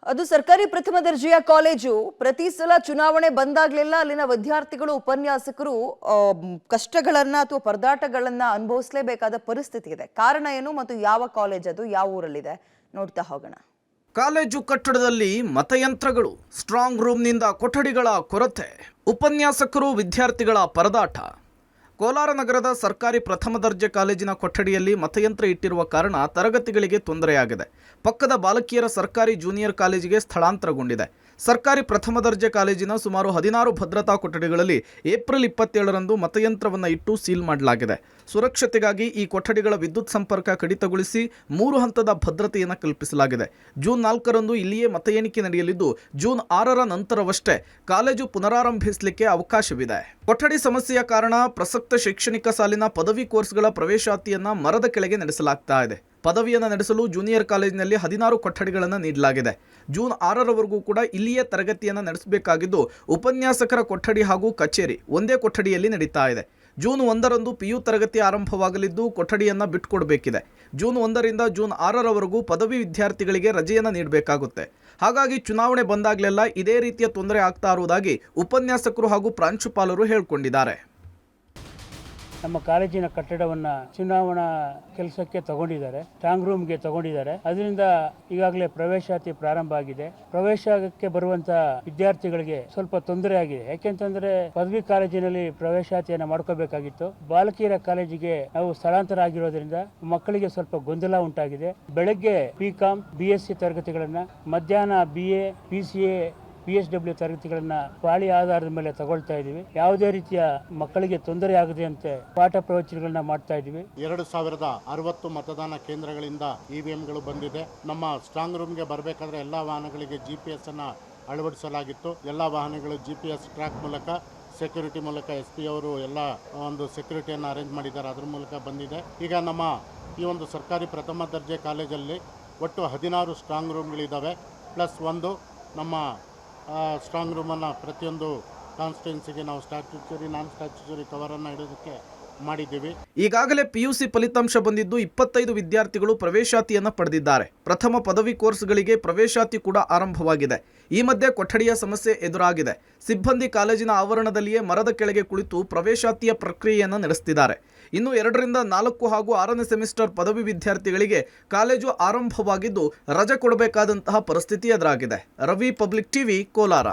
ಅದು ಸರ್ಕಾರಿ ಪ್ರಥಮ ದರ್ಜೆಯ ಕಾಲೇಜು. ಪ್ರತಿ ಸಲ ಚುನಾವಣೆ ಬಂದಾಗ್ಲೆಲ್ಲ ಅಲ್ಲಿನ ವಿದ್ಯಾರ್ಥಿಗಳು ಉಪನ್ಯಾಸಕರು ಕಷ್ಟಗಳನ್ನ ಅಥವಾ ಪರದಾಟಗಳನ್ನ ಅನುಭವಿಸಲೇಬೇಕಾದ ಪರಿಸ್ಥಿತಿ ಇದೆ. ಕಾರಣ ಏನು ಮತ್ತು ಯಾವ ಕಾಲೇಜ್ ಅದು, ಯಾವ ಊರಲ್ಲಿದೆ ನೋಡ್ತಾ ಹೋಗೋಣ. ಕಾಲೇಜು ಕಟ್ಟಡದಲ್ಲಿ ಮತಯಂತ್ರಗಳು, ಸ್ಟ್ರಾಂಗ್ ರೂಮ್ನಿಂದ ಕೊಠಡಿಗಳ ಕೊರತೆ, ಉಪನ್ಯಾಸಕರು ವಿದ್ಯಾರ್ಥಿಗಳ ಪರದಾಟ. ಕೋಲಾರ ನಗರದ ಸರ್ಕಾರಿ ಪ್ರಥಮ ದರ್ಜೆ ಕಾಲೇಜಿನ ಕೊಠಡಿಯಲ್ಲಿ ಮತಯಂತ್ರ ಇಟ್ಟಿರುವ ಕಾರಣ ತರಗತಿಗಳಿಗೆ ತೊಂದರೆಯಾಗಿದೆ. ಪಕ್ಕದ ಬಾಲಕಿಯರ ಸರ್ಕಾರಿ ಜೂನಿಯರ್ ಕಾಲೇಜಿಗೆ ಸ್ಥಳಾಂತರಗೊಂಡಿದೆ. ಸರ್ಕಾರಿ ಪ್ರಥಮ ದರ್ಜೆ ಕಾಲೇಜಿನ ಸುಮಾರು 16 ಭದ್ರತಾ ಕೊಠಡಿಗಳಲ್ಲಿ ಏಪ್ರಿಲ್ 27ರಂದು ಮತಯಂತ್ರವನ್ನು ಇಟ್ಟು ಸೀಲ್ ಮಾಡಲಾಗಿದೆ. ಸುರಕ್ಷತೆಗಾಗಿ ಈ ಕೊಠಡಿಗಳ ವಿದ್ಯುತ್ ಸಂಪರ್ಕ ಕಡಿತಗೊಳಿಸಿ 3 ಹಂತದ ಭದ್ರತೆಯನ್ನು ಕಲ್ಪಿಸಲಾಗಿದೆ. ಜೂನ್ 4ರಂದು ಇಲ್ಲಿಯೇ ಮತ ಎಣಿಕೆ ನಡೆಯಲಿದ್ದು, ಜೂನ್ 6ರ ನಂತರವಷ್ಟೇ ಕಾಲೇಜು ಪುನರಾರಂಭಿಸಲಿಕ್ಕೆ ಅವಕಾಶವಿದೆ. ಕೊಠಡಿ ಸಮಸ್ಯೆಯ ಕಾರಣ ಪ್ರಸಕ್ತ ಶೈಕ್ಷಣಿಕ ಸಾಲಿನ ಪದವಿ ಕೋರ್ಸ್ಗಳ ಪ್ರವೇಶಾತಿಯನ್ನು ಮರದ ಕೆಳಗೆ ನಡೆಸಲಾಗ್ತಾ ಇದೆ. ಪದವಿಯನ್ನು ನಡೆಸಲು ಜೂನಿಯರ್ ಕಾಲೇಜಿನಲ್ಲಿ 16 ಕೊಠಡಿಗಳನ್ನು ನೀಡಲಾಗಿದೆ. ಜೂನ್ 6ರವರೆಗೂ ಕೂಡ ಇಲ್ಲಿಯೇ ತರಗತಿಯನ್ನು ನಡೆಸಬೇಕಾಗಿದ್ದು, ಉಪನ್ಯಾಸಕರ ಕೊಠಡಿ ಹಾಗೂ ಕಚೇರಿ ಒಂದೇ ಕೊಠಡಿಯಲ್ಲಿ ನಡೀತಾ ಇದೆ. ಜೂನ್ 1ರಂದು PU ತರಗತಿ ಆರಂಭವಾಗಲಿದ್ದು, ಕೊಠಡಿಯನ್ನು ಬಿಟ್ಟುಕೊಡಬೇಕಿದೆ. ಜೂನ್ 1ರಿಂದ ಜೂನ್ 6ರವರೆಗೂ ಪದವಿ ವಿದ್ಯಾರ್ಥಿಗಳಿಗೆ ರಜೆಯನ್ನು ನೀಡಬೇಕಾಗುತ್ತೆ. ಹಾಗಾಗಿ ಚುನಾವಣೆ ಬಂದಾಗಲೆಲ್ಲ ಇದೇ ರೀತಿಯ ತೊಂದರೆ ಆಗ್ತಾ ಇರುವುದಾಗಿ ಉಪನ್ಯಾಸಕರು ಹಾಗೂ ಪ್ರಾಂಶುಪಾಲರು ಹೇಳಿಕೊಂಡಿದ್ದಾರೆ. ನಮ್ಮ ಕಾಲೇಜಿನ ಕಟ್ಟಡವನ್ನು ಚುನಾವಣಾ ಕೆಲಸಕ್ಕೆ ತಗೊಂಡಿದ್ದಾರೆ, ಸ್ಟ್ರಾಂಗ್ ರೂಮ್ಗೆ ತಗೊಂಡಿದ್ದಾರೆ. ಅದರಿಂದ ಈಗಾಗಲೇ ಪ್ರವೇಶಾತಿ ಪ್ರಾರಂಭ ಆಗಿದೆ. ಪ್ರವೇಶಕ್ಕೆ ಬರುವಂತ ವಿದ್ಯಾರ್ಥಿಗಳಿಗೆ ಸ್ವಲ್ಪ ತೊಂದರೆ ಆಗಿದೆ. ಯಾಕೆಂತಂದ್ರೆ ಪದವಿ ಕಾಲೇಜಿನಲ್ಲಿ ಪ್ರವೇಶಾತಿಯನ್ನು ಮಾಡ್ಕೋಬೇಕಾಗಿತ್ತು. ಬಾಲಕಿಯರ ಕಾಲೇಜಿಗೆ ನಾವು ಸ್ಥಳಾಂತರ ಆಗಿರೋದ್ರಿಂದ ಮಕ್ಕಳಿಗೆ ಸ್ವಲ್ಪ ಗೊಂದಲ ಉಂಟಾಗಿದೆ. ಬೆಳಗ್ಗೆ BCom BSc ತರಗತಿಗಳನ್ನ, ಮಧ್ಯಾಹ್ನ BA PCA PSW ತರಗತಿಗಳನ್ನ ಪಾಳಿ ಆಧಾರದ ಮೇಲೆ ತಗೊಳ್ತಾ ಇದೀವಿ. ಯಾವುದೇ ರೀತಿಯ ಮಕ್ಕಳಿಗೆ ತೊಂದರೆ ಆಗದೆ ಅಂತೆ ಪಾಠ ಪ್ರವಚನಗಳನ್ನ ಮಾಡ್ತಾ ಇದೀವಿ. 2060 ಮತದಾನ ಕೇಂದ್ರಗಳಿಂದ EVMಗಳು ಬಂದಿದೆ. ನಮ್ಮ ಸ್ಟ್ರಾಂಗ್ ರೂಮ್ಗೆ ಬರಬೇಕಾದ್ರೆ ಎಲ್ಲ ವಾಹನಗಳಿಗೆ GPS ಅನ್ನ ಅಳವಡಿಸಲಾಗಿತ್ತು. ಎಲ್ಲ ವಾಹನಗಳು GPS ಟ್ರ್ಯಾಕ್ ಮೂಲಕ, ಸೆಕ್ಯೂರಿಟಿ ಮೂಲಕ SP ಅವರು ಎಲ್ಲ ಒಂದು ಸೆಕ್ಯೂರಿಟಿಯನ್ನು ಅರೇಂಜ್ ಮಾಡಿದ್ದಾರೆ. ಅದ್ರ ಮೂಲಕ ಬಂದಿದೆ. ಈಗ ನಮ್ಮ ಈ ಒಂದು ಸರ್ಕಾರಿ ಪ್ರಥಮ ದರ್ಜೆ ಕಾಲೇಜಲ್ಲಿ ಒಟ್ಟು 16 ಸ್ಟ್ರಾಂಗ್ ರೂಮ್ಗಳಿದ್ದಾವೆ. ಪ್ಲಸ್ ಒಂದು ನಮ್ಮ ಸ್ಟ್ರಾಂಗ್ ರೂಮನ್ನು ಪ್ರತಿಯೊಂದು ಕಾನ್ಸ್ಟಿಟ್ಯೂನ್ಸಿಗೆ ನಾವು ಸ್ಟ್ಯಾಚ್ಯುಟರಿ ನಾನ್ ಸ್ಟ್ಯಾಚ್ಯುಟರಿ ಕವರನ್ನು ಇಡೋದಕ್ಕೆ ಮಾಡಿದ್ದೀವಿ. ಈಗಾಗಲೇ PUC ಫಲಿತಾಂಶ ಬಂದಿದ್ದು 25 ವಿದ್ಯಾರ್ಥಿಗಳು ಪ್ರವೇಶಾತಿಯನ್ನು ಪಡೆದಿದ್ದಾರೆ. ಪ್ರಥಮ ಪದವಿ ಕೋರ್ಸ್ಗಳಿಗೆ ಪ್ರವೇಶಾತಿ ಕೂಡ ಆರಂಭವಾಗಿದೆ. ಈ ಮಧ್ಯೆ ಕೊಠಡಿಯ ಸಮಸ್ಯೆ ಎದುರಾಗಿದೆ. ಸಿಬ್ಬಂದಿ ಕಾಲೇಜಿನ ಆವರಣದಲ್ಲಿಯೇ ಮರದ ಕೆಳಗೆ ಕುಳಿತು ಪ್ರವೇಶಾತಿಯ ಪ್ರಕ್ರಿಯೆಯನ್ನು ನಡೆಸುತ್ತಿದ್ದಾರೆ. ಇನ್ನು 2ರಿಂದ 4 ಹಾಗೂ 6ನೇ ಸೆಮಿಸ್ಟರ್ ಪದವಿ ವಿದ್ಯಾರ್ಥಿಗಳಿಗೆ ಕಾಲೇಜು ಆರಂಭವಾಗಿದ್ದು, ರಜೆ ಕೊಡಬೇಕಾದಂತಹ ಪರಿಸ್ಥಿತಿ ಎದುರಾಗಿದೆ. Ravi, public TV, Kolar.